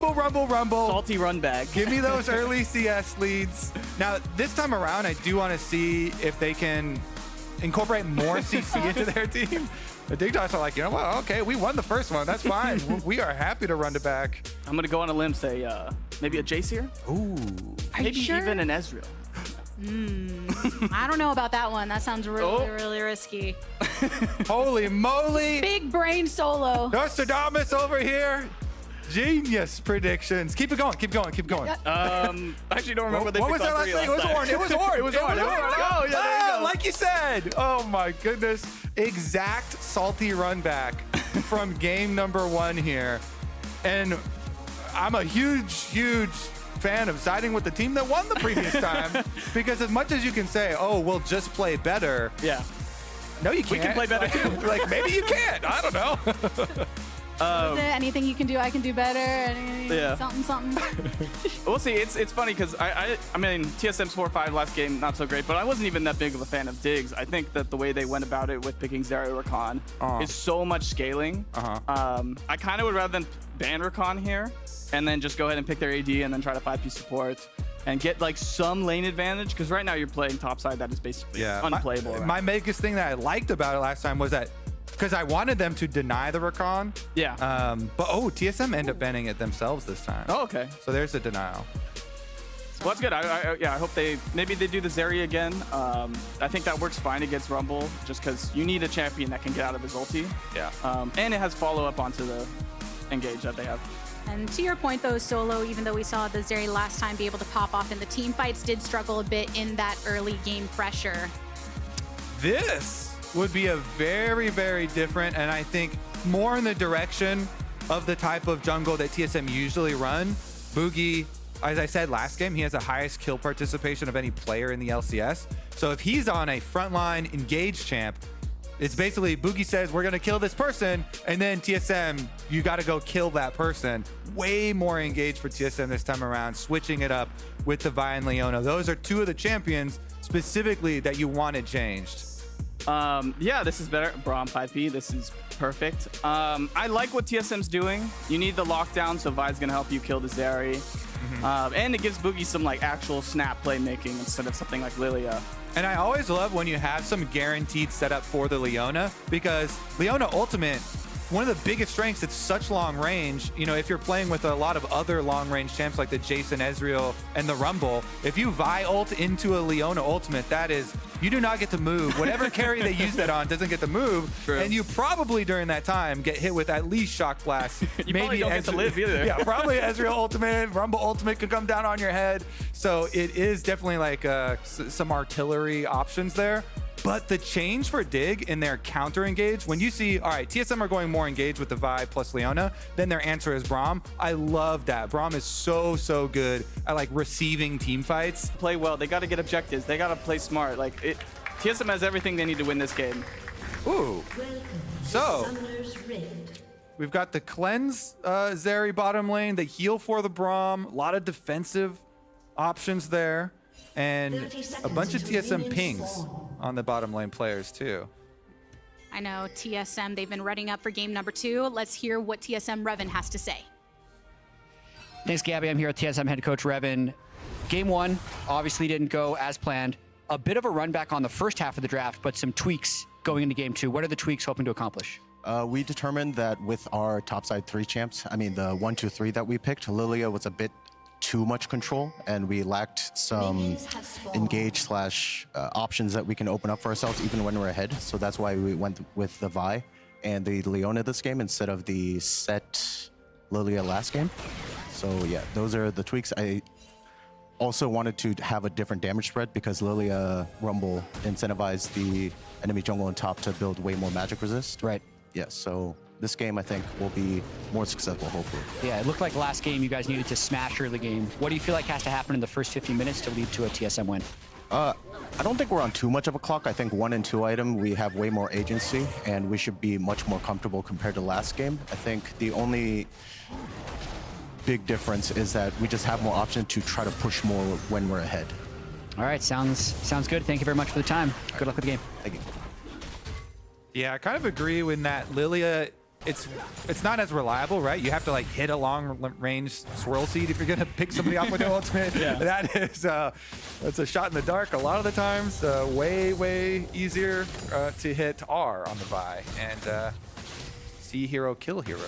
Rumble, rumble. Salty run back. Give me those early CS leads. Now, this time around, I do want to see if they can incorporate more CC into their team. The Dignitas are like, you know what? Okay, we won the first one. That's fine. We are happy to run it back. I'm going to go on a limb, say maybe a jayce here. Ooh. Maybe even an Ezreal. I don't know about that one. That sounds really risky. Holy moly. Big brain solo. Nostradamus over here. Genius predictions. Keep it going. Keep going. Keep going. I actually don't remember what was that last thing? It was Ornn. It was Ornn. It was Ornn. Oh, yeah, there you go. Like you said. Oh, my goodness. Exact salty run back from game number 1 here. And I'm a huge fan of siding with the team that won the previous time, because as much as you can say, oh, we'll just play better. Yeah. No, you can't. We can play better too. Like, maybe you can't. I don't know. Is it anything you can do, I can do better? Yeah. Something. We'll see. It's funny because I mean, TSM's 4-5 last game, not so great, but I wasn't even that big of a fan of Diggs. I think that the way they went about it with picking Zeri or Rakan is so much scaling. I kind of would rather than ban Rakan here and then just go ahead and pick their AD and then try to 5P support and get like some lane advantage, because right now you're playing topside that is basically unplayable. My biggest thing that I liked about it last time was that, because I wanted them to deny the Rakan. Yeah. But TSM ended up banning it themselves this time. Oh, okay. So there's a denial. Well, that's good. I hope maybe they do the Zeri again. I think that works fine against Rumble, just because you need a champion that can get out of his ulti. Yeah. And it has follow-up onto the engage that they have. And to your point, though, Solo, even though we saw the Zeri last time be able to pop off in the team fights, did struggle a bit in that early game pressure. This would be a very different, and I think more in the direction of the type of jungle that TSM usually run. Bugi, as I said last game, he has the highest kill participation of any player in the LCS. So if he's on a frontline engage champ, it's basically Bugi says, we're going to kill this person, and then TSM, you got to go kill that person. Way more engaged for TSM this time around, switching it up with the Vi and Leona. Those are two of the champions specifically that you wanted changed. Yeah, this is better. Braum 5P, this is perfect. I like what TSM's doing. You need the lockdown, so Vi's gonna help you kill the Zeri. And it gives Bugi some like actual snap playmaking instead of something like Lilia. And I always love when you have some guaranteed setup for the Leona, because Leona ultimate, one of the biggest strengths, it's such long range. You know, if you're playing with a lot of other long range champs like the jayce and Ezreal and the Rumble, if you Vi ult into a Leona ultimate, that is, you do not get to move. Whatever carry they use that on doesn't get to move. True. And you probably during that time get hit with at least shock blast. You maybe don't get to live either. Yeah, probably Ezreal ultimate, Rumble ultimate could come down on your head. So it is definitely like some artillery options there. But the change for Dig in their counter engage, when you see, all right, TSM are going more engaged with the Vi plus Leona, then their answer is Braum. I love that. Braum is so good at like receiving team fights. Play well. They got to get objectives. They got to play smart. Like TSM has everything they need to win this game. Ooh. So we've got the cleanse Zeri bottom lane, the heal for the Braum, a lot of defensive options there, and a bunch of TSM pings on the bottom lane players too. I know TSM, they've been readying up for game number 2. Let's hear what TSM Revan has to say. Thanks, Gabby. I'm here with TSM head coach Revan. Game 1 obviously didn't go as planned. A bit of a run back on the first half of the draft, but some tweaks going into game 2. What are the tweaks hoping to accomplish? We determined that with our topside 3 champs, I mean the 1, 2, 3 that we picked, Lilia was a bit too much control, and we lacked some engage / options that we can open up for ourselves even when we're ahead. So that's why we went with the Vi and the Leona this game instead of the set Lilia last game. So yeah, those are the tweaks. I also wanted to have a different damage spread because Lilia Rumble incentivized the enemy jungle on top to build way more magic resist. Right. Yeah, so this game, I think, will be more successful, hopefully. Yeah, it looked like last game you guys needed to smash early game. What do you feel like has to happen in the first 15 minutes to lead to a TSM win? I don't think we're on too much of a clock. I think 1 and 2 item, we have way more agency, and we should be much more comfortable compared to last game. I think the only big difference is that we just have more options to try to push more when we're ahead. All right, sounds good. Thank you very much for the time. Good luck with the game. Thank you. Yeah, I kind of agree with that. Lilia it's not as reliable, right? You have to like hit a long range swirl seed if you're gonna pick somebody off with your ultimate. Yeah. That is that's a shot in the dark a lot of the times. Way easier to hit R on the Vi and see hero kill hero.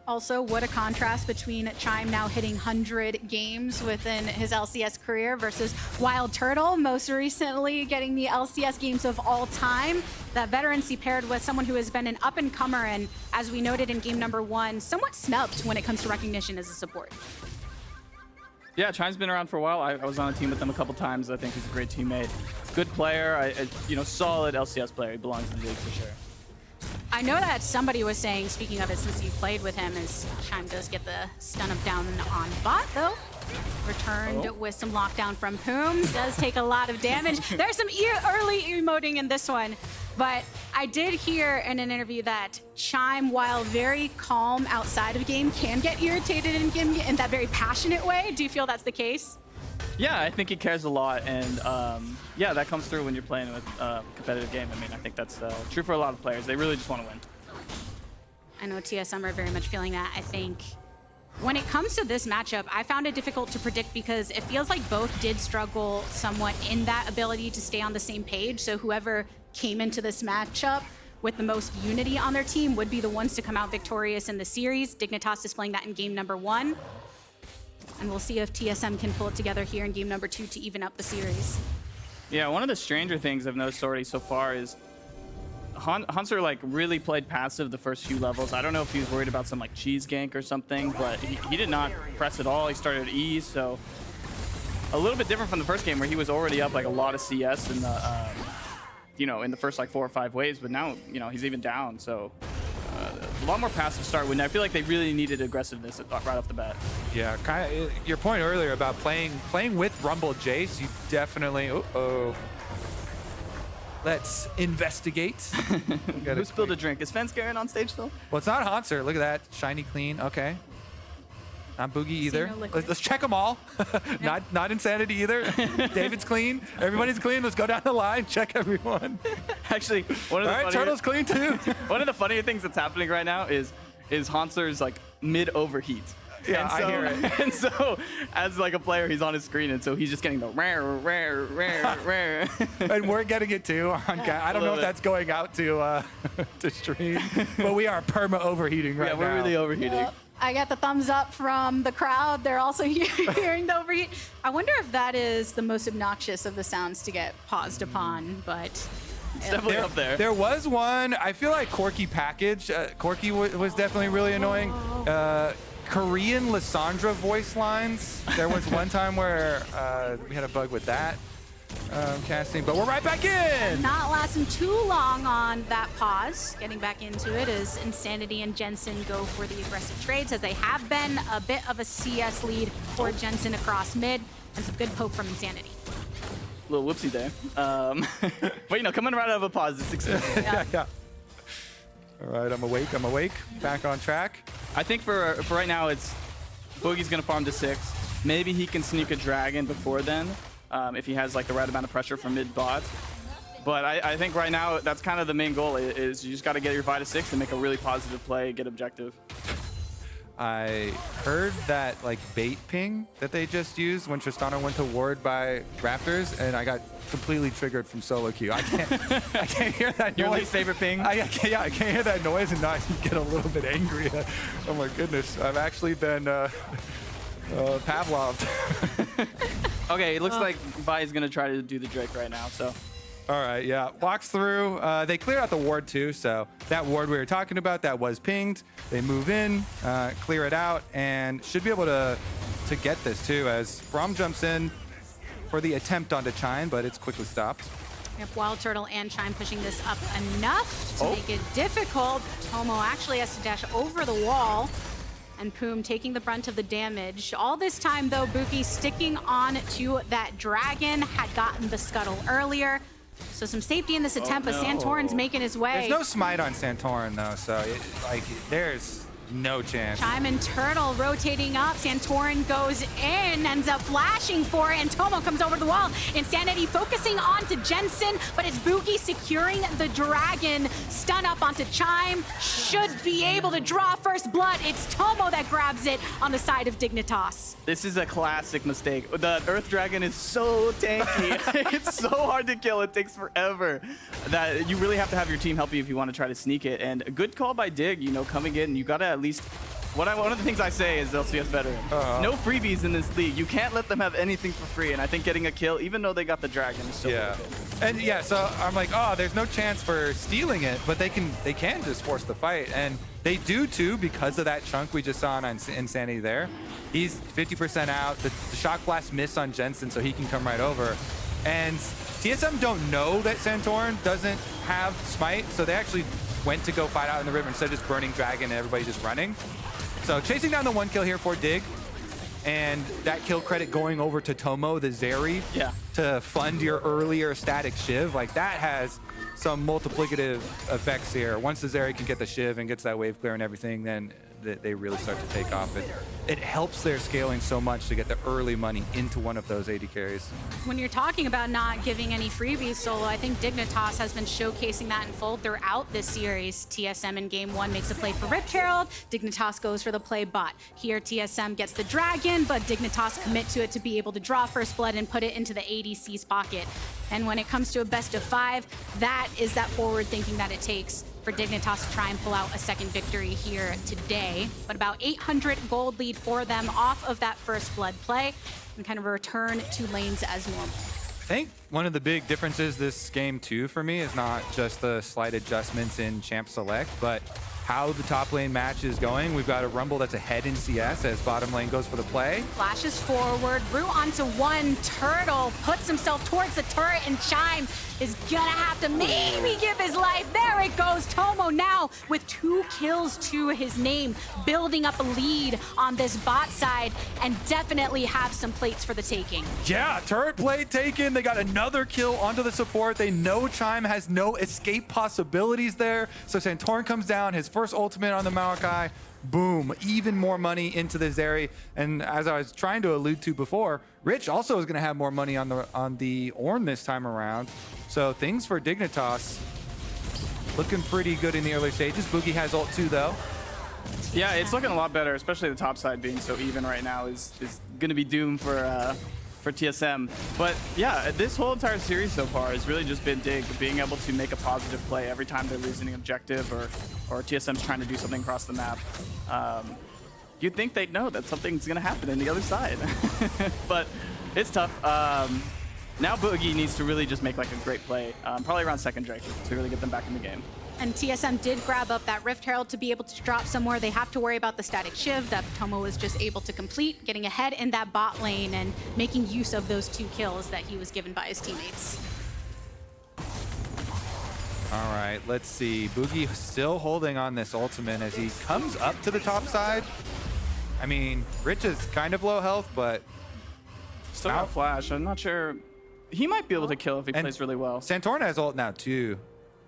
Also, what a contrast between Chime now hitting 100 games within his LCS career versus WildTurtle, most recently getting the LCS games of all time. That veterancy paired with someone who has been an up-and-comer and, as we noted in game number 1, somewhat snubbed when it comes to recognition as a support. Yeah, Chime's been around for a while. I was on a team with him a couple times. I think he's a great teammate. Good player, solid LCS player. He belongs in the league for sure. I know that somebody was saying, speaking of it, since you played with him, is Chime does get the stun of down on bot, though. Returned with some lockdown from Poome. Does take a lot of damage. There's some early emoting in this one. But I did hear in an interview that Chime, while very calm outside of game, can get irritated in game in that very passionate way. Do you feel that's the case? Yeah, I think he cares a lot, and yeah, that comes through when you're playing with a competitive game. I mean, I think that's true for a lot of players. They really just want to win. I know TSM are very much feeling that. I think when it comes to this matchup, I found it difficult to predict because it feels like both did struggle somewhat in that ability to stay on the same page. So whoever came into this matchup with the most unity on their team would be the ones to come out victorious in the series. Dignitas displaying that in game number 1. And we'll see if TSM can pull it together here in game number 2 to even up the series. Yeah, one of the stranger things I've noticed already so far is Hauntzer like really played passive the first few levels. I don't know if he was worried about some like cheese gank or something, but he did not press at all. He started at E, so a little bit different from the first game where he was already up like a lot of CS in the in the first like 4 or 5 waves, but now he's even down. So a lot more passive start when I feel like they really needed aggressiveness right off the bat. Yeah, kind of your point earlier about playing with Rumble jayce, you definitely let's investigate. Who spilled a drink? Is Fensgaren on stage still? Well, it's not Hauntzer. Look at that. Shiny clean. Okay. Not Bugi either. No Let's check them all. Not Insanity either. David's clean. Everybody's clean. Let's go down the line. Check everyone. Actually, one of the funnier, Turtle's clean too. One of the funnier things that's happening right now is Hauntzer's like mid overheat. Yeah, and so, I hear it. And so, as like a player, he's on his screen, and so he's just getting the rare. And we're getting it too. I don't know if that's going out to stream, but we are perma overheating right now. Yeah, we're really overheating. Yep. I got the thumbs up from the crowd. They're also hearing the overheat. I wonder if that is the most obnoxious of the sounds to get paused upon, but it's definitely up there. There was one. I feel like Corky package. Corky was definitely really annoying. Korean Lysandra voice lines. There was one time where we had a bug with that casting, but we're right back in. Not lasting too long on that pause. Getting back into it as Insanity and Jensen go for the aggressive trades, as they have been a bit of a CS lead for Jensen across mid, and some good poke from Insanity. Little whoopsie there. But coming right out of a pause, it's exciting. Yeah. All right, I'm awake. Back on track. I think for right now, it's Boogie's gonna farm to 6. Maybe he can sneak a dragon before then, if he has like the right amount of pressure from mid bot. But I think right now that's kind of the main goal is you just got to get your Vi to 6 and make a really positive play, get objective. I heard that like bait ping that they just used when Tristana went to ward by Raptors, and I got completely triggered from solo queue. I can't hear that Your noise. least favorite ping? I can't hear that noise and not get a little bit angry. Oh my goodness, I've actually been Pavloved. Okay, it looks like Vi is gonna try to do the Drake right now, so. All right, yeah, walks through. They cleared out the ward too, so that ward we were talking about that was pinged. They move in, clear it out, and should be able to get this too, as Braum jumps in for the attempt onto Chime, but it's quickly stopped. If WildTurtle and Chime pushing this up enough to make it difficult, Tomo actually has to dash over the wall, and Poome taking the brunt of the damage. All this time though, Bugi sticking on to that dragon, had gotten the scuttle earlier. So some safety in this attempt, but Santorin's making his way. There's no smite on Santorin though, so there's no chance. Chime and Turtle rotating up. Santorin goes in, ends up flashing for it, and Tomo comes over the wall. Insanity focusing onto Jensen, but it's Bugi securing the dragon. Stun up onto Chime. Should be able to draw first blood. It's Tomo that grabs it on the side of Dignitas. This is a classic mistake. The Earth Dragon is so tanky. It's so hard to kill. It takes forever. That you really have to have your team help you if you want to try to sneak it. And a good call by Dig, you know, coming in. You got to at least... one of the things I say is LCS veteran. No freebies in this league. You can't let them have anything for free. And I think getting a kill, even though they got the dragon, is so worth it. And yeah, so I'm like, oh, there's no chance for stealing it, but they can just force the fight. And they do too, because of that chunk we just saw on Insanity there. He's 50% out. The shock blast missed on Jensen, so he can come right over. And TSM don't know that Santorin doesn't have smite, so they actually went to go fight out in the river instead of just burning dragon and everybody just running. So chasing down the 1 kill here for Dig, and that kill credit going over to Tomo, the Zeri, to fund your earlier static Shiv. Like, that has some multiplicative effects here. Once the Zeri can get the Shiv and gets that wave clear and everything, then they really start to take off. It helps their scaling so much to get the early money into one of those AD carries. When you're talking about not giving any freebies solo, I think Dignitas has been showcasing that in full throughout this series. TSM in game 1 makes a play for Rift Herald. Dignitas goes for the play bot. Here, TSM gets the dragon, but Dignitas commit to it to be able to draw first blood and put it into the ADC's pocket. And when it comes to a best of 5, that is that forward thinking that it takes for Dignitas to try and pull out a second victory here today. But about 800 gold lead for them off of that first blood play, and kind of a return to lanes as normal. I think one of the big differences this game too for me is not just the slight adjustments in champ select, but how the top lane match is going. We've got a Rumble that's ahead in CS as bottom lane goes for the play. Flashes forward, Root onto 1, Turtle puts himself towards the turret, and Chime is gonna have to maybe give his life. There it goes, Tomo now with 2 kills to his name, building up a lead on this bot side, and definitely have some plates for the taking. Yeah, turret plate taken. They got another kill onto the support. They know Chime has no escape possibilities there. So Santorin comes down, his first ultimate on the Maokai. Boom, even more money into the Zeri. And as I was trying to allude to before, Rich also is going to have more money on the Ornn this time around. So things for Dignitas looking pretty good in the early stages. Bugi has ult too, though. Yeah, it's looking a lot better, especially the top side being so even right now is going to be doomed for TSM. But yeah, this whole entire series so far has really just been Dig being able to make a positive play every time they're losing an objective or TSM's trying to do something across the map. You'd think they'd know that something's going to happen in the other side. But it's tough. Now Bugi needs to really just make like a great play, probably around second Drake to really get them back in the game. And TSM did grab up that Rift Herald to be able to drop somewhere. They have to worry about the static Shiv that Tomo was just able to complete, getting ahead in that bot lane and making use of those 2 kills that he was given by his teammates. All right, let's see. Bugi still holding on this ultimate as he comes up to the top side. I mean, Rich is kind of low health, but still got flash. I'm not sure. He might be able to kill if he plays really well. Santorin has ult now too.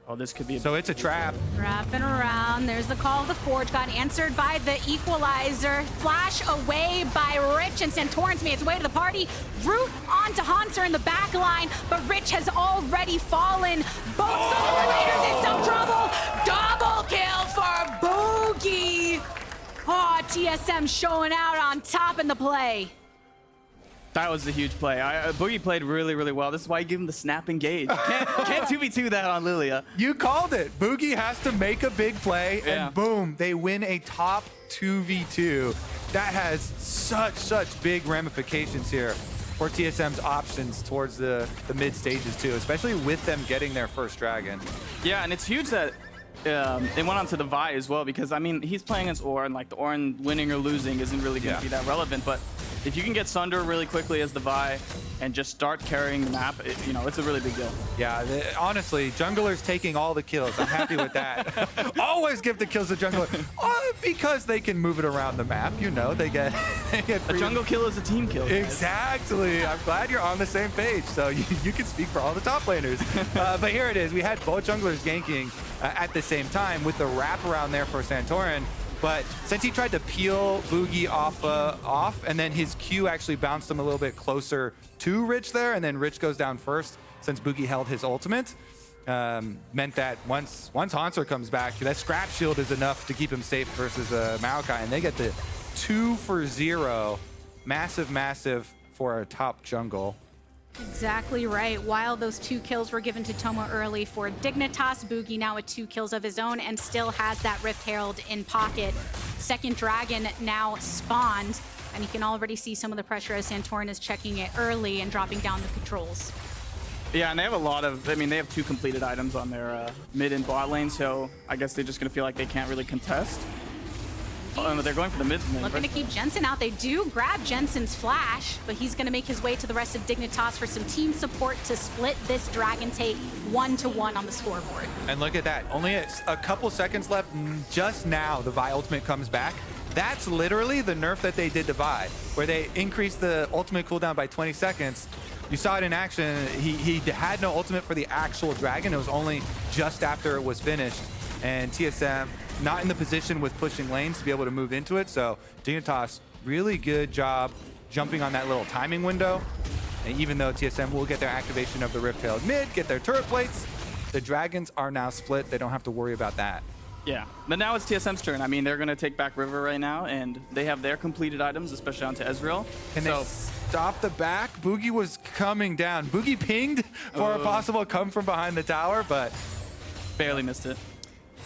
Oh, this could be so it's a trap. Wrapping around. There's the call of the Forge. Got answered by the Equalizer. Flash away by Rich, and Santorin's made its way to the party. Root onto Hauntzer in the back line, but Rich has already fallen. Both Solo Raiders in some trouble. Double kill for Bugi. Oh, TSM showing out on top in the play. That was a huge play. Bugi played really, really well. This is why you give him the snap engage. Can't 2v2 that on Lilia. You called it. Bugi has to make a big play, and boom, they win a top 2v2. That has such big ramifications here for TSM's options towards the mid stages too, especially with them getting their first dragon. Yeah, and it's huge that they went on to the Vi as well, because I mean, he's playing as Ornn. Like, the Ornn winning or losing isn't really going to be that relevant, but if you can get Sunder really quickly as the Vi and just start carrying the map, it's a really big deal. Yeah, honestly, jungler's taking all the kills. I'm happy with that. Always give the kills to jungler because they can move it around the map. They get a jungle kill is a team kill. Guys. Exactly. I'm glad you're on the same page, so you can speak for all the top laners. But here it is. We had both junglers ganking at the same time with the wrap around there for Santorin. But since he tried to peel Bugi off, and then his Q actually bounced him a little bit closer to Rich there, and then Rich goes down first since Bugi held his ultimate, meant that once Hauntzer comes back, that scrap shield is enough to keep him safe versus Maokai, and they get the 2 for 0. Massive for a top jungle. Exactly right. While those 2 kills were given to Tomo early for Dignitas, Bugi now with 2 kills of his own and still has that Rift Herald in pocket. Second dragon now spawned, and you can already see some of the pressure as Santorin is checking it early and dropping down the controls. Yeah, and they have a lot of, I mean, they have 2 completed items on their mid and bot lane, so I guess they're just going to feel like they can't really contest. Oh, they're going for the mid lane. Looking to keep Jensen out. They do grab Jensen's flash, but he's going to make his way to the rest of Dignitas for some team support to split this dragon take 1-1 on the scoreboard. And look at that. Only a couple seconds left. Just now, the Vi ultimate comes back. That's literally the nerf that they did to Vi, where they increased the ultimate cooldown by 20 seconds. You saw it in action. He had no ultimate for the actual dragon. It was only just after it was finished. And TSM not in the position with pushing lanes to be able to move into it. So Dignitas, really good job jumping on that little timing window. And even though TSM will get their activation of the Rift Herald mid, get their turret plates, the dragons are now split. They don't have to worry about that. Yeah, but now it's TSM's turn. I mean, they're going to take back River right now, and they have their completed items, especially onto Ezreal. Can they stop the back? Bugi was coming down. Bugi pinged for a possible come from behind the tower, but barely missed it.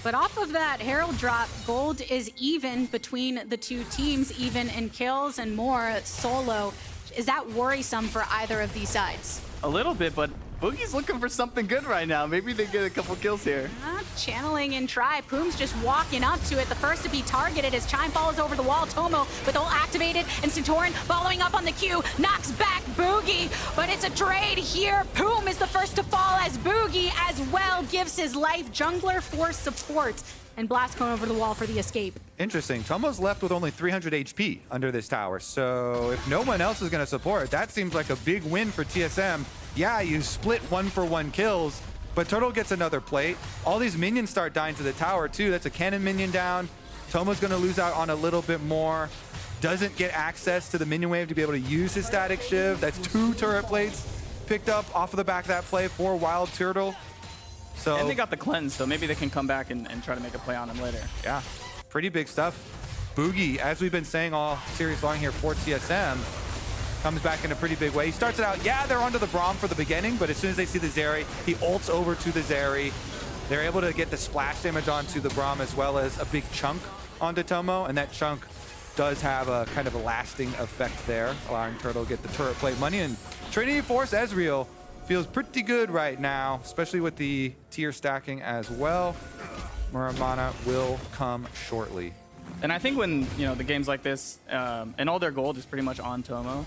But off of that Herald drop, gold is even between the 2 teams, even in kills and more solo. Is that worrisome for either of these sides? A little bit, but Boogie's looking for something good right now. Maybe they get a couple kills here. Channeling and try. Poome's just walking up to it. The first to be targeted as Chime follows over the wall. Tomo with ult activated, and Santorin following up on the Q. Knocks back Bugi, but it's a trade here. Poome is the first to fall as Bugi as well gives his life. Jungler for support. And Blast Cone over the wall for the escape. Interesting. Tomo's left with only 300 HP under this tower. So if no one else is going to support, that seems like a big win for TSM. Yeah, you split 1-for-1 kills, but Turtle gets another plate. All these minions start dying to the tower too. That's a cannon minion down. Tomo's going to lose out on a little bit more. Doesn't get access to the minion wave to be able to use his static shiv. That's 2 turret plates picked up off of the back of that play for WildTurtle. So, and they got the cleanse, so maybe they can come back and try to make a play on him later. Yeah, pretty big stuff. Bugi, as we've been saying all series long here for TSM, comes back in a pretty big way. He starts it out, yeah, they're onto the Braum for the beginning, but as soon as they see the Zeri, he ults over to the Zeri. They're able to get the splash damage onto the Braum as well as a big chunk onto Tomo, and that chunk does have a kind of a lasting effect there, allowing Turtle to get the turret plate money. And Trinity Force Ezreal feels pretty good right now, especially with the tier stacking as well. Muramana will come shortly. And I think when, you know, the games like this, and all their gold is pretty much on Tomo,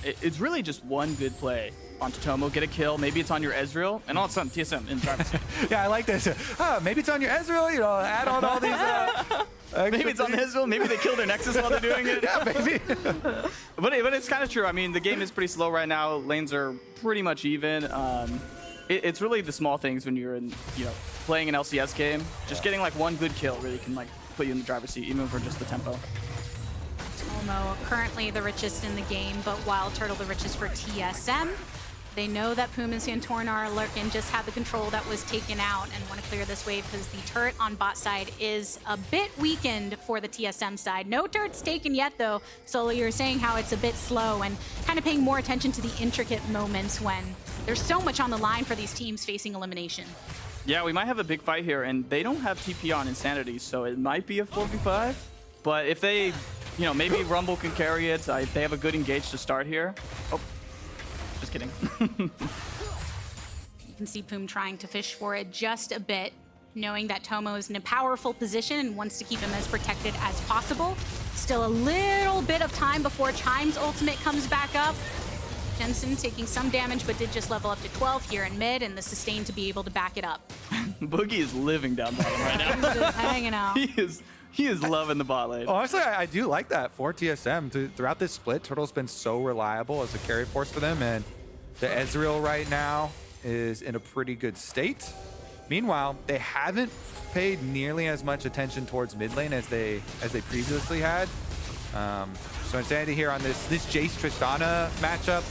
it's really just one good play onto Tomo, get a kill, maybe it's on your Ezreal, and all of a sudden TSM in driver's seat. Yeah, I like this. Maybe it's on your Ezreal, you know, add on all these... maybe it's on Ezreal, maybe they kill their Nexus while they're doing it. Yeah, maybe. but it's kind of true. I mean, the game is pretty slow right now. Lanes are pretty much even. It's really the small things when you're in, you know, playing an LCS game. Just getting like one good kill really can like put you in the driver's seat, even for just the tempo. Tomo currently the richest in the game, but WildTurtle the richest for TSM. They know that Poome and Santorin are lurking, just had the control that was taken out and want to clear this wave because the turret on bot side is a bit weakened for the TSM side. No turrets taken yet though, so you're saying how it's a bit slow and kind of paying more attention to the intricate moments when there's so much on the line for these teams facing elimination. Yeah, we might have a big fight here, and they don't have TP on Insanity, so it might be a 4v5. But if they, you know, maybe Rumble can carry it, if they have a good engage to start here. Oh, just kidding. You can see Poome trying to fish for it just a bit, knowing that Tomo is in a powerful position and wants to keep him as protected as possible. Still a little bit of time before Chime's ultimate comes back up. Jensen taking some damage, but did just level up to 12 here in mid, and the sustain to be able to back it up. Boogie is living down bottom right now. He's just hanging out. He is loving the bot lane. Honestly, I do like that for TSM. Throughout this split, Turtle's been so reliable as a carry force for them, and the Ezreal right now is in a pretty good state. Meanwhile, they haven't paid nearly as much attention towards mid lane as they previously had. So Insanity here on this jayce Tristana matchup,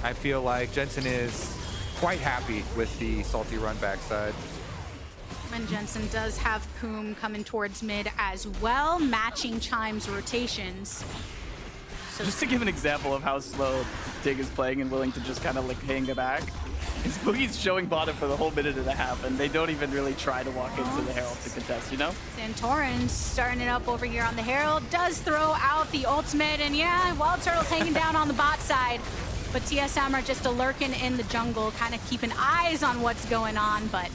I feel like Jensen is quite happy with the salty run back side. And Jensen does have Poome coming towards mid as well, matching Chime's rotations. So Just to give an example of how slow Dig is playing and willing to just kind of like hang it back, is Bugi's showing bottom for the whole minute and a half, and they don't even really try to walk into the Herald to contest, you know? Santorin starting it up over here on the Herald, does throw out the ultimate, and yeah, WildTurtle's hanging down on the bot side. But TSM are just lurking in the jungle, kind of keeping eyes on what's going on, but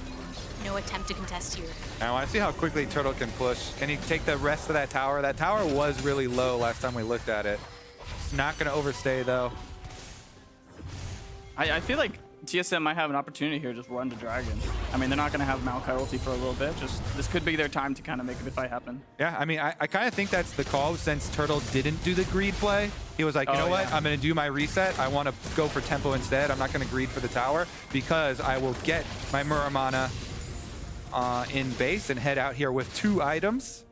no attempt to contest here. I want to see how quickly Turtle can push. Can he take the rest of that tower? That tower was really low last time we looked at it. It's not going to overstay, though. I feel like TSM might have an opportunity here, just run to Dragon. I mean, they're not going to have Maokai ulti for a little bit. Just this could be their time to kind of make the fight happen. Yeah, I mean, I kind of think that's the call since Turtle didn't do the greed play. He was like, you know what? I'm going to do my reset. I want to go for tempo instead. I'm not going to greed for the tower because I will get my Muramana in base and head out here with 2 items.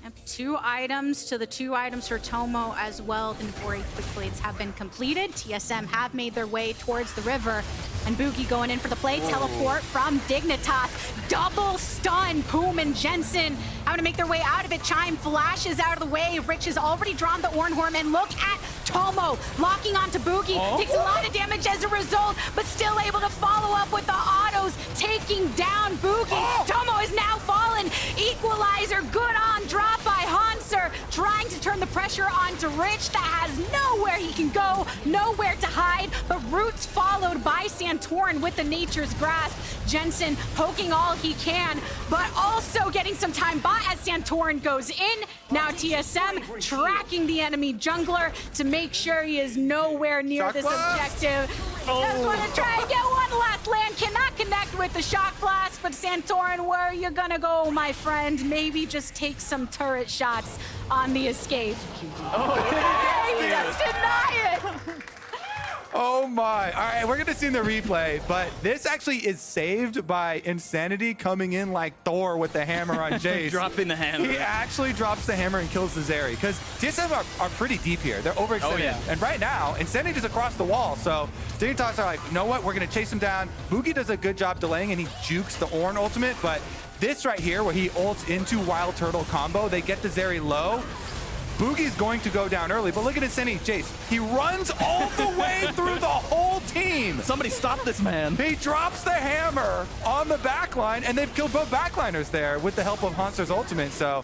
Yep, 2 items to the 2 items for Tomo as well. The Nabori quick blades have been completed. TSM have made their way towards the river. And Bugi going in for the play. Whoa. Teleport from Dignitas. Double stun. Poome and Jensen having to make their way out of it. Chime flashes out of the way. Rich has already drawn the Ornn, and look at Tomo locking onto Bugi. Takes a lot of damage as a result, but still able to follow up with the autos, taking down Bugi. Tomo is now fallen. Equalizer, good on drop by Hauntzer, trying to turn the pressure onto Rich that has nowhere he can go, nowhere to hide, but Roots followed by Santorin with the Nature's Grasp. Jensen poking all he can, but also getting some time bot as Santorin goes in. Now TSM tracking the enemy jungler to make sure he is nowhere near this objective. Just want to try and get one last land. Cannot connect with the shock blast, but Santorin, where are you gonna go, my friend? Maybe just take some turret shots on the escape. He just deny it. Oh my. All right, we're going to see in the replay, but this actually is saved by Insanity coming in like Thor with the hammer on jayce. Dropping the hammer. He actually drops the hammer and kills the Zeri because TSM are pretty deep here. They're overextended. And right now, Insanity is across the wall. So Dignitas are like, you know what? We're going to chase him down. Bugi does a good job delaying and he jukes the Ornn ultimate, but this right here where he ults into WildTurtle combo, they get the Zeri low. Bugi's going to go down early, but look at Insanity jayce. He runs all the way through the whole team. Somebody stop this man. He drops the hammer on the backline, and they've killed both backliners there with the help of Hauntzer's ultimate, so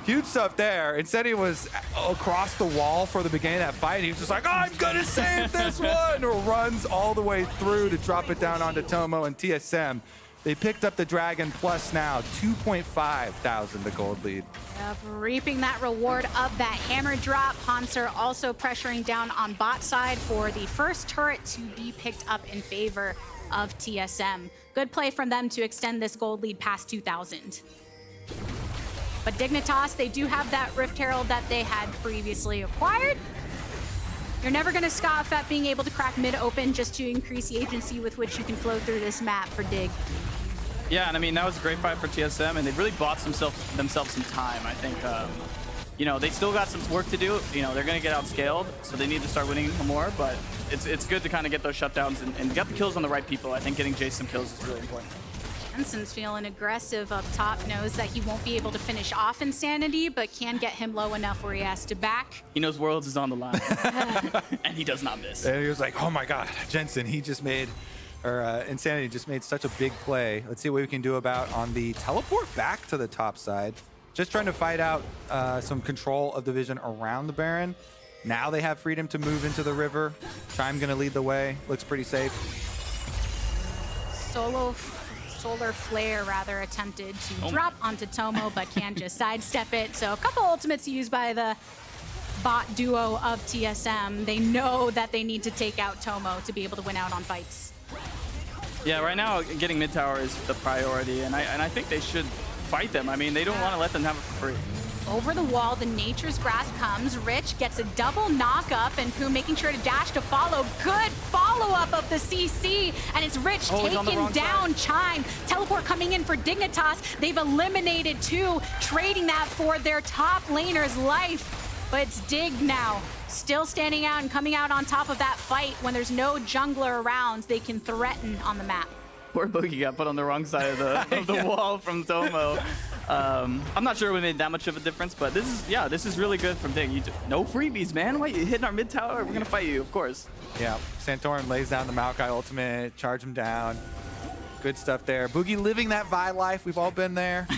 huge stuff there. Insanity was across the wall for the beginning of that fight. He was just like, oh, I'm gonna save this one, or runs all the way through to drop it down onto Tomo and TSM. They picked up the Dragon plus now 2,500 the gold lead. Yep, reaping that reward of that hammer drop. Hauntzer also pressuring down on bot side for the first turret to be picked up in favor of TSM. Good play from them to extend this gold lead past 2,000. But Dignitas, they do have that Rift Herald that they had previously acquired. You're never going to scoff at being able to crack mid open just to increase the agency with which you can flow through this map for Dig. Yeah, and I mean, that was a great fight for TSM, and they really bought themselves some time. I think, you know, they still got some work to do. You know, they're going to get outscaled, so they need to start winning more, but it's good to kind of get those shutdowns and get the kills on the right people. I think getting jayce some kills is really important. Jensen's feeling aggressive up top, knows that he won't be able to finish off Insanity, but can get him low enough where he has to back. He knows Worlds is on the line, and he does not miss. And he was like, oh my God, Jensen, he just made, or Insanity just made such a big play. Let's see what we can do about on the teleport back to the top side. Just trying to fight out some control of the vision around the Baron. Now they have freedom to move into the river. Chime gonna lead the way, looks pretty safe. Solar Flare rather attempted to drop onto Tomo, but can just sidestep it. So a couple ultimates used by the bot duo of TSM. They know that they need to take out Tomo to be able to win out on fights. Yeah, right now getting mid tower is the priority, and I think they should fight them. I mean, they don't want to let them have it for free. over the wall. The Nature's Grasp comes. Rich gets a double knock up, and Poome making sure to dash to follow. Good follow-up of the CC, and it's Rich taking down Chime. Teleport coming in for Dignitas. They've eliminated 2, trading that for their top laner's life. But it's Dig now, still standing out and coming out on top of that fight. When there's no jungler around, they can threaten on the map. Poor Bugi got put on the wrong side of the wall from Tomo. I'm not sure we made that much of a difference, but this is really good from Dig. No freebies, man. Why you hitting our mid tower? We're gonna fight you, of course. Yeah, Santorin lays down the Maokai ultimate, charge him down. Good stuff there. Bugi living that Vi life. We've all been there.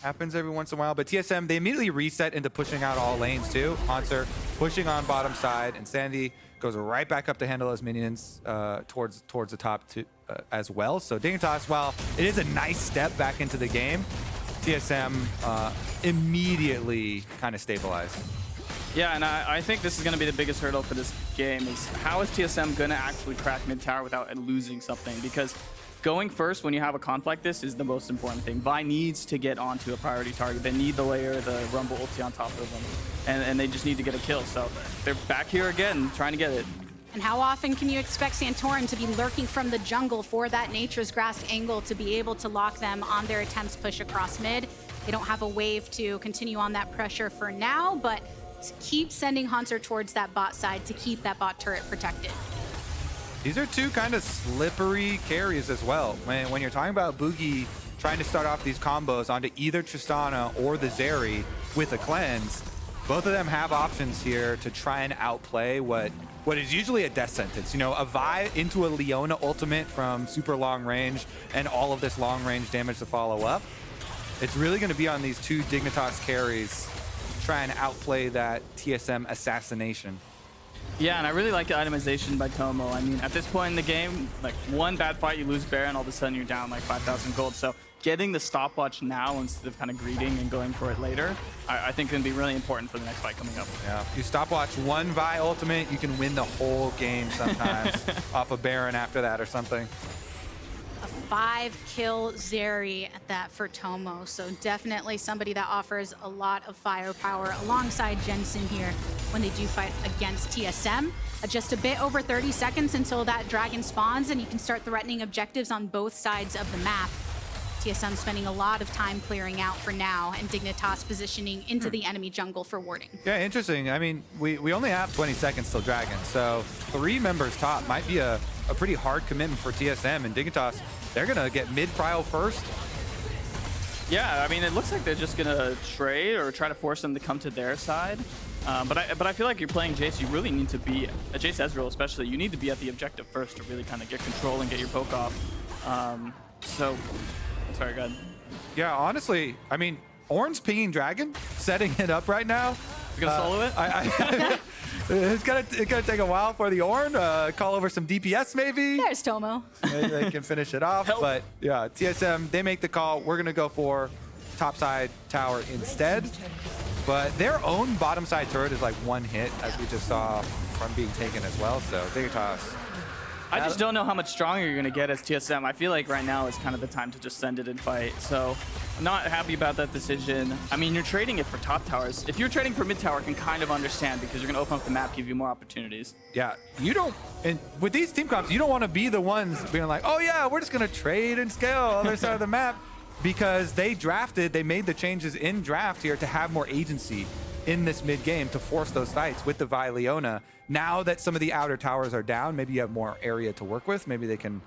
Happens every once in a while. But TSM, they immediately reset into pushing out all lanes too. Hauntzer pushing on bottom side, and Sandy goes right back up to handle those minions towards the top as well. So Dignitas, while it is a nice step back into the game, TSM immediately kind of stabilized. Yeah, and I think this is going to be the biggest hurdle for this game is how is TSM going to actually crack mid tower without losing something? Because going first when you have a comp like this is the most important thing. Vi needs to get onto a priority target. They need the layer, the Rumble ulti on top of them, and they just need to get a kill. So they're back here again, trying to get it. And how often can you expect Santorin to be lurking from the jungle for that Nature's Grasp angle to be able to lock them on their attempts push across mid? They don't have a wave to continue on that pressure for now, but keep sending Hauntzer towards that bot side to keep that bot turret protected. These are 2 kind of slippery carries as well. When you're talking about Bugi trying to start off these combos onto either Tristana or the Zeri with a cleanse, both of them have options here to try and outplay what is usually a death sentence. You know, a Vi into a Leona ultimate from super long range and all of this long range damage to follow up. It's really going to be on these 2 Dignitas carries trying to outplay that TSM assassination. Yeah, and I really like the itemization by Tomo. I mean, at this point in the game, like one bad fight, you lose Baron, all of a sudden you're down like 5,000 gold. So getting the stopwatch now instead of kind of greeting and going for it later, I think can be really important for the next fight coming up. Yeah, you stopwatch one Vi ultimate, you can win the whole game sometimes off a Baron after that or something. A 5-kill Zeri at that for Tomo, so definitely somebody that offers a lot of firepower alongside Jensen here when they do fight against TSM. Just a bit over 30 seconds until that dragon spawns and you can start threatening objectives on both sides of the map. TSM spending a lot of time clearing out for now, and Dignitas positioning into the enemy jungle for warding. Yeah, interesting. I mean, we only have 20 seconds till dragon, so 3 members top might be a pretty hard commitment for TSM, and Dignitas, they're gonna get mid-prio first. Yeah, I mean, it looks like they're just gonna trade or try to force them to come to their side. But I feel like you're playing Jayce, you really need to be, Jayce Ezreal especially, you need to be at the objective first to really kind of get control and get your poke off. Sorry, go ahead. Yeah, honestly, I mean, Ornn's pinging dragon, setting it up right now. You're gonna solo it? It's gonna take a while for the Ornn. Call over some DPS maybe. There's Tomo. They can finish it off. Help. But yeah, TSM, they make the call. We're gonna go for topside tower instead. But their own bottom side turret is like 1 hit, as we just saw from being taken as well. So Dignitas. I just don't know how much stronger you're going to get as TSM. I feel like right now is kind of the time to just send it and fight. So I'm not happy about that decision. I mean, you're trading it for top towers. If you're trading for mid tower, I can kind of understand because you're going to open up the map, give you more opportunities. Yeah, you don't, and with these team comps, you don't want to be the ones being like, oh yeah, we're just going to trade and scale on the other side of the map, because they made the changes in draft here to have more agency in this mid game to force those fights with the Vi Leona. Now that some of the outer towers are down, maybe you have more area to work with. Maybe they can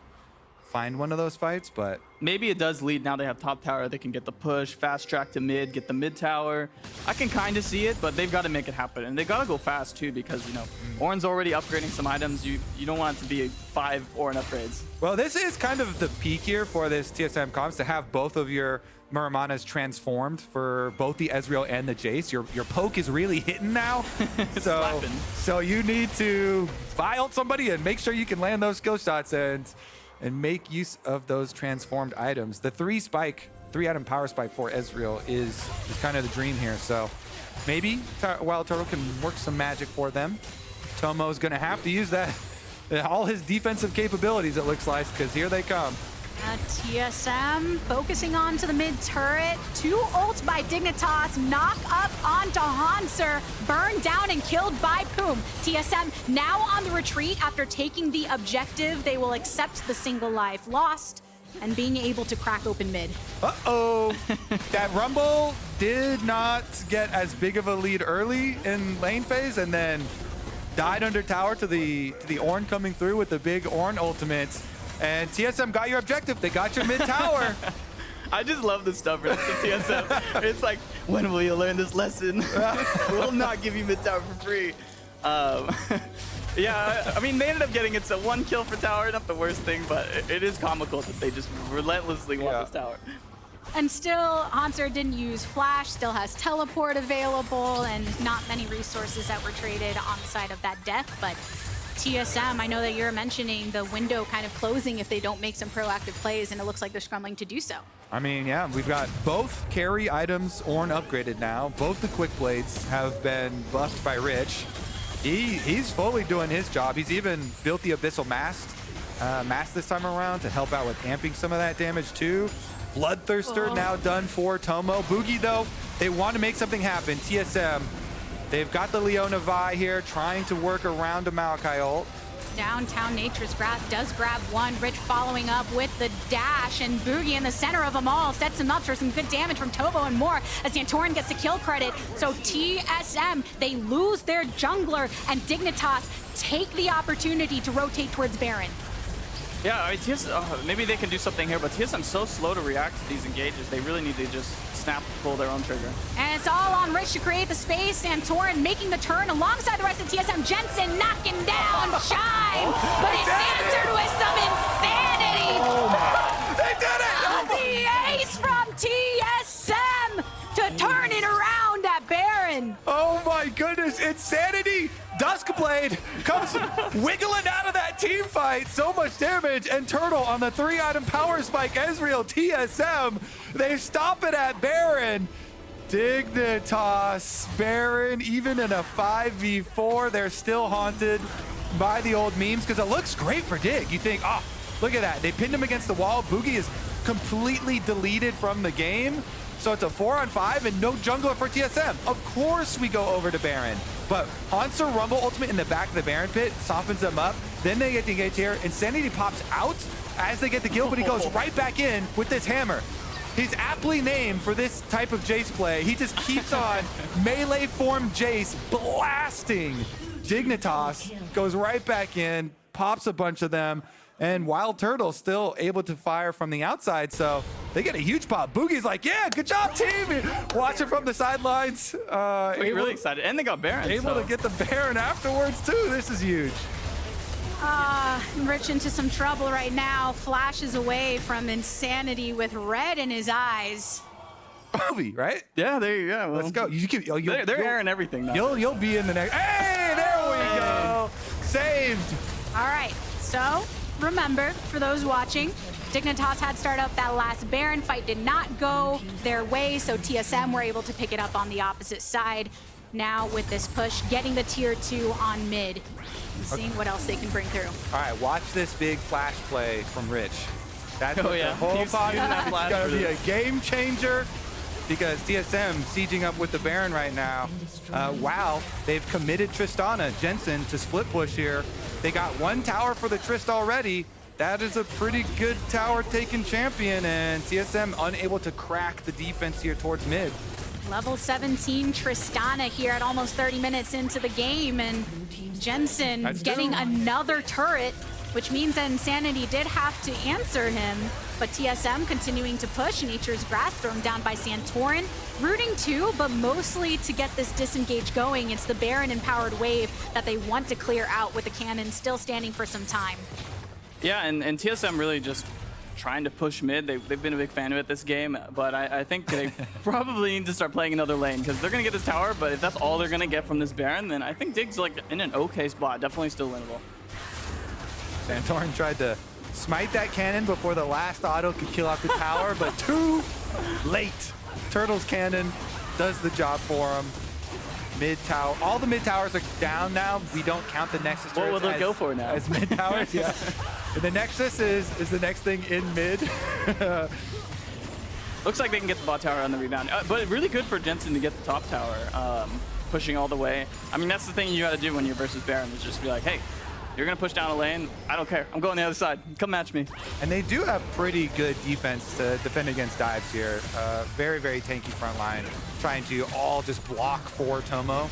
find one of those fights, but maybe it does lead. Now they have top tower, they can get the push, fast track to mid, get the mid tower. I can kind of see it, but they've got to make it happen, and they got to go fast too, because you know Ornn's already upgrading some items. You don't want it to be 5 Ornn upgrades. Well, this is kind of the peak here for this TSM comps, to have both of your Muramanas transformed for both the Ezreal and the Jayce. Your poke is really hitting now. so you need to ult somebody and make sure you can land those skill shots and make use of those transformed items. The 3-item power spike for Ezreal is kind of the dream here. So maybe WildTurtle can work some magic for them. Tomo's gonna have to use that, all his defensive capabilities, it looks like, because here they come. TSM focusing on to the mid turret. 2 ults by Dignitas, knock up onto Hauntzer, burned down and killed by Poome. TSM now on the retreat after taking the objective. They will accept the single life lost and being able to crack open mid. Uh-oh. That Rumble did not get as big of a lead early in lane phase and then died under tower to the Ornn coming through with the big Ornn ultimates. And TSM got your objective. They got your mid tower. I just love the stuff from TSM. It's like, when will you learn this lesson? We'll not give you mid tower for free. Yeah, I mean, they ended up getting it, so 1 kill for tower, not the worst thing, but it is comical that they just relentlessly want this tower. And still, Hauntzer didn't use flash, still has teleport available, and not many resources that were traded on the side of that death, but TSM, I know that you're mentioning the window kind of closing if they don't make some proactive plays, and it looks like they're scrambling to do so. I mean, yeah, we've got both carry items Ornn upgraded now. Both the quick blades have been buffed by Rich. He's fully doing his job. He's even built the Abyssal Mask this time around to help out with amping some of that damage too. Bloodthirster now done for Tomo. Bugi though, they want to make something happen. TSM, they've got the Leona Vi here trying to work around a Maokai ult. Downtown Nature's Wrath does grab one. Rich following up with the dash, and Bugi in the center of them all sets him up for some good damage from Tomo and more as Santorin gets the kill credit. So TSM, they lose their jungler, and Dignitas take the opportunity to rotate towards Baron. Yeah, I mean, maybe they can do something here, but TSM's so slow to react to these engages. They really need to just pull their own trigger. And it's all on Rich to create the space. Santorin making the turn alongside the rest of TSM. Jensen knocking down Chime, but it's answered with some insanity. They did it! The ace from TSM to turn it around at Baron. Oh my goodness, insanity! Duskblade comes wiggling out of that team fight. So much damage, and Turtle on the 3-item power spike. Ezreal, TSM, they stop it at Baron. Dignitas, Baron, even in a 5v4, they're still haunted by the old memes because it looks great for Dig. You think, oh, look at that. They pinned him against the wall. Bugi is completely deleted from the game. So it's a 4-on-5 and no jungler for TSM. Of course we go over to Baron. But Hauntzer Rumble ultimate in the back of the Baron pit softens them up. Then they get the engage here. Insanity pops out as they get the kill, but he goes right back in with this hammer. He's aptly named for this type of Jayce play. He just keeps on melee form Jayce blasting. Dignitas goes right back in, pops a bunch of them, and WildTurtle still able to fire from the outside, so they get a huge pop. Boogie's like, yeah, good job, team. Watching from the sidelines. Really excited, and they got Baron. Able to get the Baron afterwards, too. This is huge. Rich into some trouble right now. Flashes away from insanity with red in his eyes. Bobby, right? Yeah, there you go. Well, let's go. They're airing everything now. You'll be in the next. Hey, there we go. Saved. All right, so remember, for those watching, Dignitas had started up that last Baron fight, did not go their way, so TSM were able to pick it up on the opposite side. Now with this push, getting the tier 2 on mid and seeing what else they can bring through. All right, watch this big flash play from Rich. That's what the whole body is going to be a game changer because TSM sieging up with the Baron right now. Wow, they've committed Tristana, Jensen to split push here. They got 1 tower for the Trist already. That is a pretty good tower taken champion, and TSM unable to crack the defense here towards mid. Level 17 Tristana here at almost 30 minutes into the game, and Jensen getting another turret, which means that Insanity did have to answer him, but TSM continuing to push. Nature's Grass thrown down by Santorin, rooting too, but mostly to get this disengage going. It's the Baron empowered wave that they want to clear out with the cannon still standing for some time. Yeah, and TSM really just trying to push mid. They've been a big fan of it this game, but I think they probably need to start playing another lane because they're going to get this tower, but if that's all they're going to get from this Baron, then I think Dig's like in an okay spot. Definitely still winnable. Santorin tried to smite that cannon before the last auto could kill off the tower, but too late. Turtle's cannon does the job for him. Mid tower, all the mid towers are down now. We don't count the Nexus turrets. What will they go for now? As mid towers, yeah. The Nexus is the next thing in mid. Looks like they can get the bot tower on the rebound, but really good for Jensen to get the top tower, pushing all the way. I mean, that's the thing you got to do when you're versus Baron, is just be like, hey, you're going to push down a lane. I don't care. I'm going the other side. Come match me. And they do have pretty good defense to defend against dives here. Very, very tanky front line, trying to all just block for Tomo.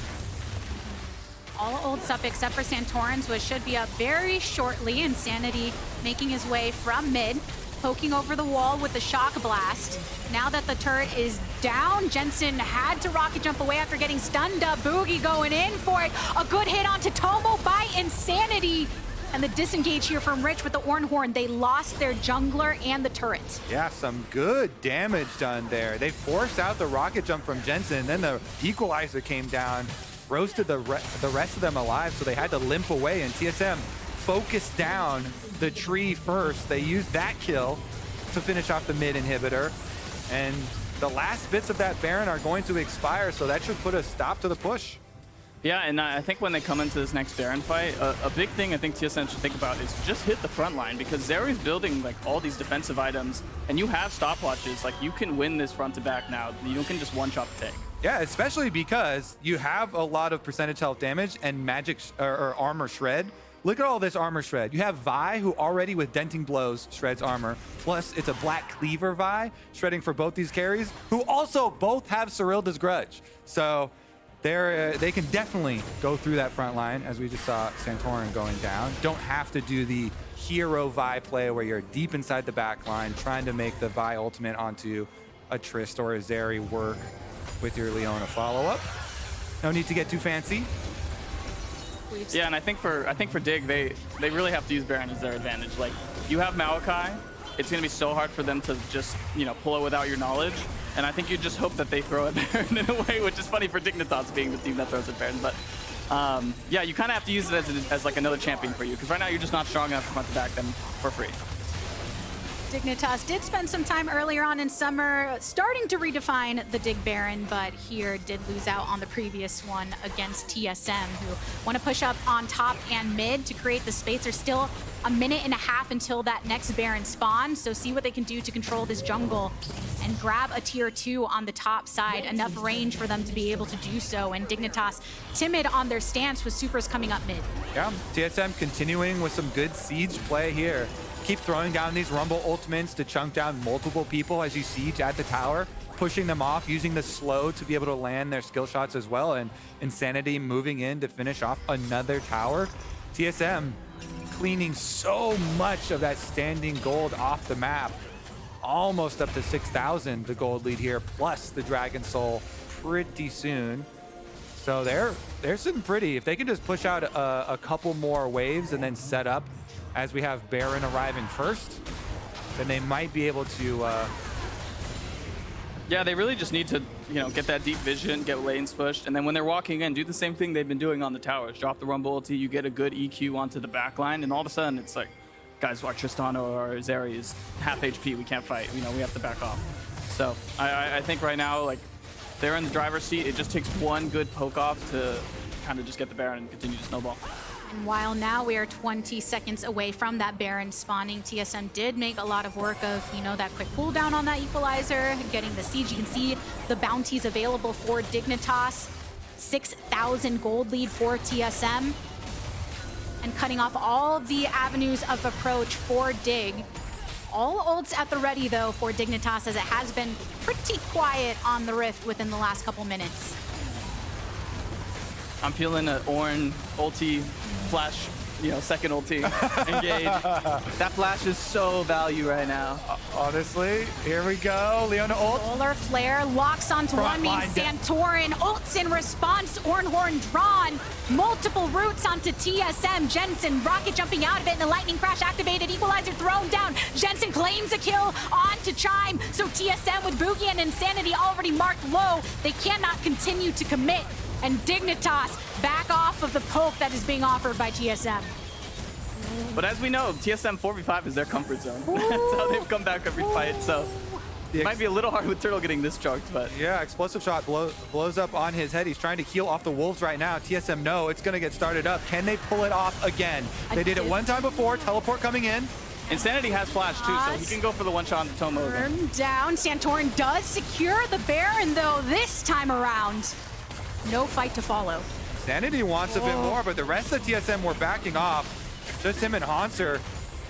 All ults up except for Santorin's, which should be up very shortly. Insanity making his way from mid, poking over the wall with the shock blast. Now that the turret is down, Jensen had to rocket jump away after getting stunned up. Bugi going in for it. A good hit onto Tomo by Insanity. And the disengage here from Rich with the Ornn. They lost their jungler and the turret. Yeah, some good damage done there. They forced out the rocket jump from Jensen, then the equalizer came down, roasted the rest of them alive, so they had to limp away, and TSM focused down the tree first. They used that kill to finish off the mid inhibitor, and the last bits of that Baron are going to expire, so that should put a stop to the push. Yeah, and I think when they come into this next Baron fight, a big thing I think TSM should think about is just hit the front line, because Zeri's building like all these defensive items, and you have stopwatches. Like, you can win this front to back now. You can just one-shot the tank. Yeah, especially because you have a lot of percentage health damage and magic or armor shred. Look at all this armor shred. You have Vi, who already with denting blows shreds armor. Plus, it's a black cleaver Vi shredding for both these carries, who also both have Cyrilda's Grudge. So they can definitely go through that front line, as we just saw Santorin going down. Don't have to do the hero Vi play where you're deep inside the back line trying to make the Vi ultimate onto a Trist or a Zeri work with your Leona follow-up. No need to get too fancy. Yeah, and I think for Dig, they really have to use Baron as their advantage. Like, you have Maokai, it's going to be so hard for them to just, you know, pull it without your knowledge. And I think you just hope that they throw it Baron in a way, which is funny for Dignitas being the team that throws it Baron. But yeah, you kind of have to use it as like another champion for you, because right now you're just not strong enough to front to back them for free. Dignitas did spend some time earlier on in Summer starting to redefine the Dig Baron, but here did lose out on the previous one against TSM, who want to push up on top and mid to create the space. There's still a minute and a half until that next Baron spawns, so see what they can do to control this jungle and grab a tier 2 on the top side. Enough range for them to be able to do so, and Dignitas timid on their stance with supers coming up mid. Yeah, TSM continuing with some good siege play here. Keep throwing down these Rumble ultimates to chunk down multiple people as you siege at the tower, pushing them off, using the slow to be able to land their skill shots as well, and Insanity moving in to finish off another tower. TSM cleaning so much of that standing gold off the map. Almost up to 6,000, the gold lead here, plus the Dragon Soul pretty soon. So they're sitting pretty. If they can just push out a couple more waves and then set up as we have Baron arriving first, then they might be able to... Yeah, they really just need to, you know, get that deep vision, get lanes pushed, and then when they're walking in, do the same thing they've been doing on the towers. Drop the Rumble ulti, you get a good EQ onto the back line, and all of a sudden it's like, guys, our Tristana or Zeri is half HP, we can't fight, you know, we have to back off. So I think right now, like, they're in the driver's seat. It just takes one good poke off to kind of just get the Baron and continue to snowball. And while now we are 20 seconds away from that Baron spawning, TSM did make a lot of work of, you know, that quick cooldown on that equalizer, getting the siege. You can see the bounties available for Dignitas. 6,000 gold lead for TSM. And cutting off all the avenues of approach for Dig. All ults at the ready, though, for Dignitas, as it has been pretty quiet on the Rift within the last couple minutes. I'm feeling an Ornn ulti flash, you know, second ulti engage. That flash is so value right now. Honestly, here we go. Leona ult. Solar Flare locks onto one main. Santorin ults in response. Ornn drawn. Multiple routes onto TSM. Jensen rocket jumping out of it, and the lightning crash activated. Equalizer thrown down. Jensen claims a kill onto Chime. So TSM with Bugi and Insanity already marked low. They cannot continue to commit. And Dignitas back off of the poke that is being offered by TSM. But as we know, TSM 4v5 is their comfort zone. That's how they've come back every fight. So Might be a little hard with Turtle getting this choked, but yeah, explosive shot blows up on his head. He's trying to heal off the wolves right now. TSM, no, it's going to get started up. Can they pull it off again? They did it one time before. Teleport coming in. Insanity has flash too, so he can go for the one shot on the Tomo again. Burn down. Santorin does secure the Baron, though, this time around. No fight to follow. Sanity wants a bit more, but the rest of TSM were backing off. Just him and Hauntzer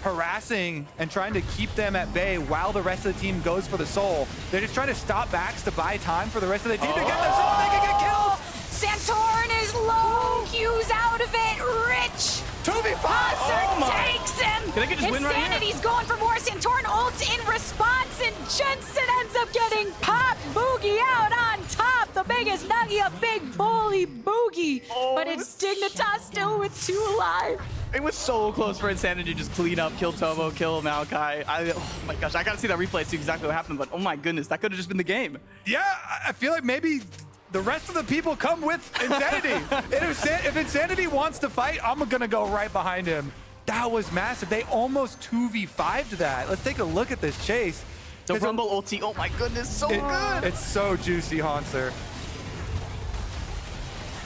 harassing and trying to keep them at bay while the rest of the team goes for the soul. They're just trying to stop backs to buy time for the rest of the team to get the soul. They can get kills. Santorin is low. Q's out of it. Rich. 2v5. Hauntzer takes him. They could just win right here. Insanity's going for more. Santorin ults in response, and Jensen ends up getting popped. Bugi out on top. The biggest nuggy, a big bully Bugi. But it's Dignitas still with 2 alive. It was so close for Insanity to just clean up, kill Tomo, kill Maokai. Oh my gosh, I gotta see that replay to see exactly what happened, but oh my goodness, that could have just been the game. Yeah, I feel like maybe the rest of the people come with Insanity. If Insanity wants to fight, I'm gonna go right behind him. That was massive. They almost 2v5'd that. Let's take a look at this chase. The Rumble ulti, oh my goodness, so good. It's so juicy, Hauntzer.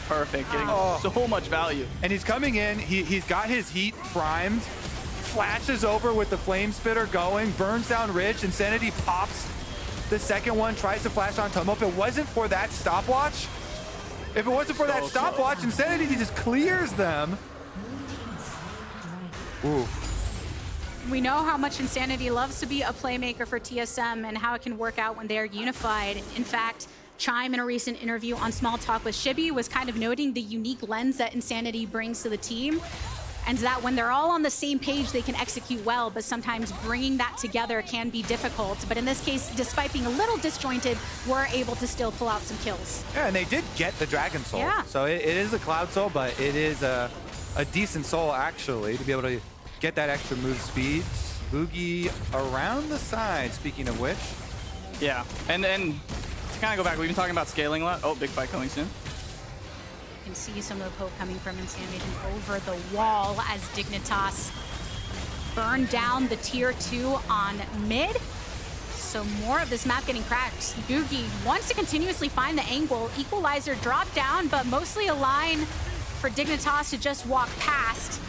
Perfect, getting so much value. And he's coming in, he's got his heat primed, flashes over with the flame spitter going, burns down Rich, Insanity pops the second one, tries to flash on Tomo. If it wasn't for that stopwatch, Insanity just clears them. Ooh. We know how much Insanity loves to be a playmaker for TSM and how it can work out when they are unified. In fact, Chime, in a recent interview on Small Talk with Shibby, was kind of noting the unique lens that Insanity brings to the team, and that when they're all on the same page, they can execute well, but sometimes bringing that together can be difficult. But in this case, despite being a little disjointed, we're able to still pull out some kills. Yeah, and they did get the Dragon Soul. Yeah. So it is a Cloud Soul, but it is a decent soul, actually, to be able to get that extra move speed. Bugi around the side, speaking of which. Yeah, and to kind of go back, we've been talking about scaling a lot. Oh, big fight coming soon. You can see some of the poke coming from Insanity over the wall as Dignitas burn down the tier 2 on mid. So more of this map getting cracked. Bugi wants to continuously find the angle. Equalizer drop down, but mostly a line for Dignitas to just walk past.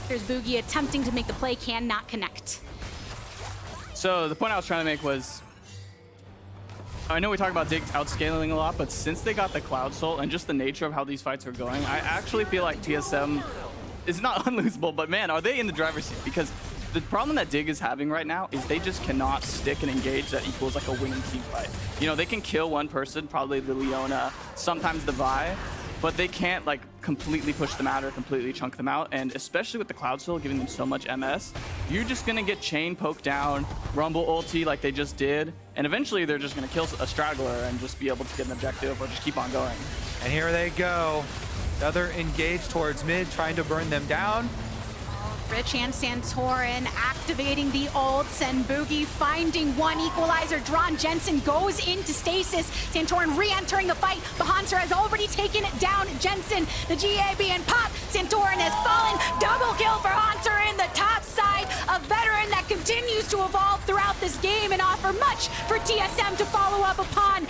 Here's Bugi attempting to make the play, cannot connect. So the point I was trying to make was, I know we talk about Diggs outscaling a lot, but since they got the Cloud Soul and just the nature of how these fights are going, I actually feel like TSM is not unlosable, but man, are they in the driver's seat? Because the problem that Dig is having right now is they just cannot stick and engage that equals like a winning team fight. You know, they can kill one person, probably the Leona, sometimes the Vi, but they can't like completely push them out or completely chunk them out. And especially with the Cloud Soul giving them so much MS, you're just gonna get chain poked down, Rumble ulti like they just did, and eventually they're just gonna kill a straggler and just be able to get an objective or just keep on going. And here they go. Another engage towards mid, trying to burn them down. Rich and Santorin activating the ults, and Bugi finding one equalizer drawn. Jensen goes into stasis. Santorin re-entering the fight, but Hauntzer has already taken down Jensen. The GA being popped. Santorin has fallen. Double kill for Hauntzer in the top side. A veteran that continues to evolve throughout this game and offer much for TSM to follow up upon.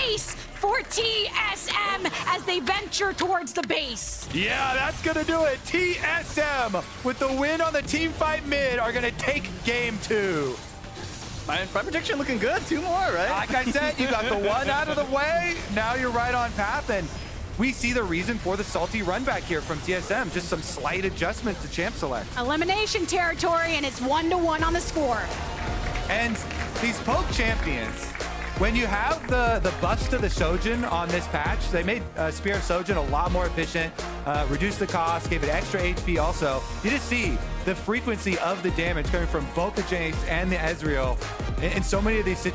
Ace for TSM as they venture towards the base. Yeah, that's gonna do it. TSM with the win on the team fight mid are gonna take game 2. My prediction looking good. 2 more, right? Like I said, you got the one out of the way. Now you're right on path, and we see the reason for the salty run back here from TSM. Just some slight adjustments to champ select. Elimination territory, and it's 1-1 on the score. And these poke champions, when you have the buffs to the Shojin on this patch, they made Spear of Shojin a lot more efficient, reduced the cost, gave it extra HP also. You just see the frequency of the damage coming from both the Jayce and the Ezreal in so many of these situations.